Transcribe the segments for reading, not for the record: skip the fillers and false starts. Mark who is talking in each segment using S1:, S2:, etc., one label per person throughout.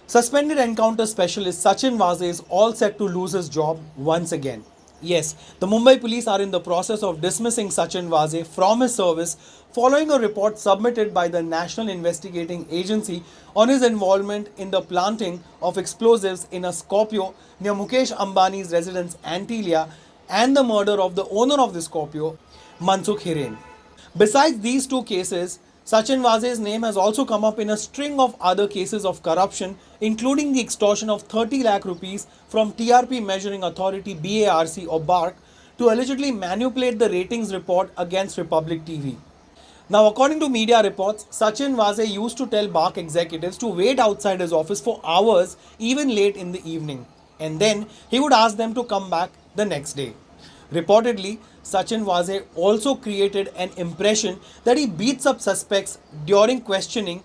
S1: Suspended encounter specialist Sachin Vaze is all set to lose his job once again. Yes, the Mumbai police are in the process of dismissing Sachin Vaze from his service following a report submitted by the National Investigating Agency on his involvement in the planting of explosives in a Scorpio near Mukesh Ambani's residence Antilia and the murder of the owner of the Scorpio, Mansukh Hiren. Besides these two cases, Sachin Vaze's name has also come up in a string of other cases of corruption, including the extortion of 30 lakh rupees from TRP measuring authority BARC or BARC to allegedly manipulate the ratings report against Republic TV. Now, according to media reports, Sachin Vaze used to tell BARC executives to wait outside his office for hours, even late in the evening, and then he would ask them to come back the next day. Reportedly, Sachin Vaze also created an impression that he beats up suspects during questioning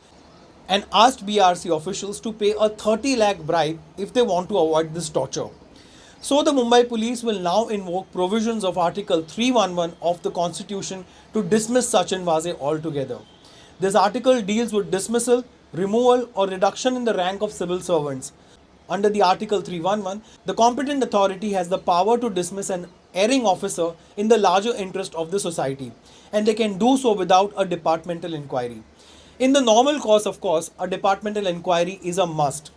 S1: and asked BRC officials to pay a 30 lakh bribe if they want to avoid this torture. So the Mumbai police will now invoke provisions of Article 311 of the Constitution to dismiss Sachin Vaze altogether. This article deals with dismissal, removal or reduction in the rank of civil servants. Under the Article 311, the competent authority has the power to dismiss an erring officer in the larger interest of the society, and they can do so without a departmental inquiry. In the normal course, of course, a departmental inquiry is a must.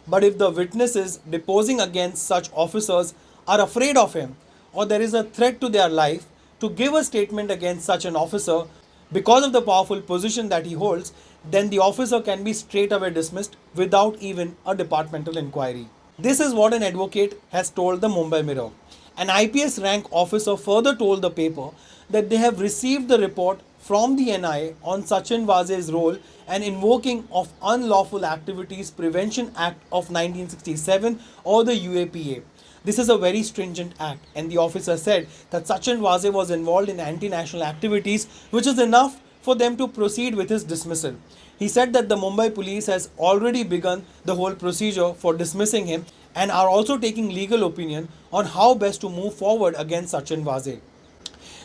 S1: But if the witnesses deposing against such officers are afraid of him, or there is a threat to their life, to give a statement against such an officer because of the powerful position that he holds, then the officer can be straight away dismissed without even a departmental inquiry. This is what an advocate has told the Mumbai Mirror. An IPS rank officer further told the paper that they have received the report from the NIA on Sachin Vaze's role and invoking of Unlawful Activities Prevention Act of 1967 or the UAPA. This is a very stringent act, and the officer said that Sachin Vaze was involved in anti-national activities, which is enough for them to proceed with his dismissal. He said that the Mumbai police has already begun the whole procedure for dismissing him and are also taking legal opinion on how best to move forward against Sachin Vaze.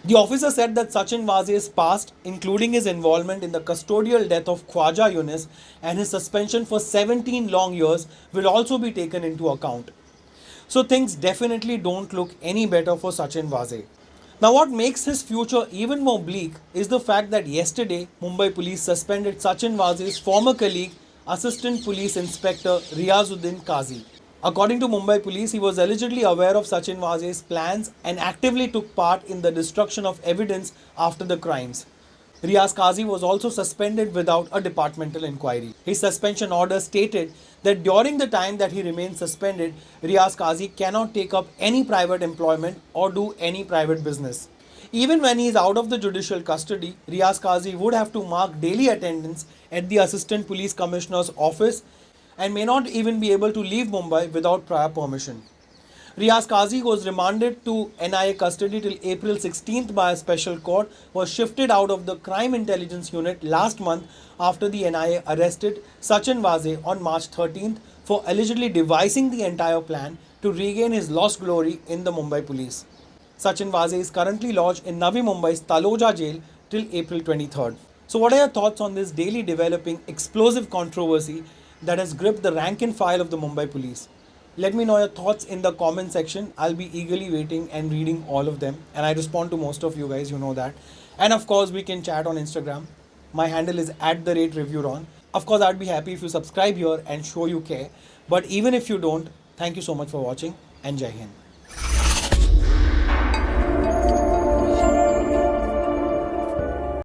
S1: The officer said that Sachin Vaze's past, including his involvement in the custodial death of Khwaja Yunus and his suspension for 17 long years, will also be taken into account. So things definitely don't look any better for Sachin Vaze. Now what makes his future even more bleak is the fact that yesterday Mumbai police suspended Sachin Vaze's former colleague, Assistant Police Inspector Riazuddin Qazi. According to Mumbai police, he was allegedly aware of Sachin Vaze's plans and actively took part in the destruction of evidence after the crimes. Riaz Qazi was also suspended without a departmental inquiry. His suspension order stated that during the time that he remains suspended, Riaz Qazi cannot take up any private employment or do any private business. Even when he is out of the judicial custody, Riaz Qazi would have to mark daily attendance at the Assistant Police Commissioner's office and may not even be able to leave Mumbai without prior permission. Riaz Qazi was remanded to NIA custody till April 16th by a special court, was shifted out of the Crime Intelligence Unit last month after the NIA arrested Sachin Vaze on March 13th for allegedly devising the entire plan to regain his lost glory in the Mumbai police. Sachin Vaze is currently lodged in Navi Mumbai's Taloja jail till April 23rd. So what are your thoughts on this daily developing explosive controversy that has gripped the rank and file of the Mumbai police? Let me know your thoughts in the comment section. I'll be eagerly waiting and reading all of them, and I respond to most of you guys, you know that. And of course, we can chat on Instagram. My handle is @reviewron. Of course, I'd be happy if you subscribe here and show you care. But even if you don't, thank you so much for watching, and Jai Hind.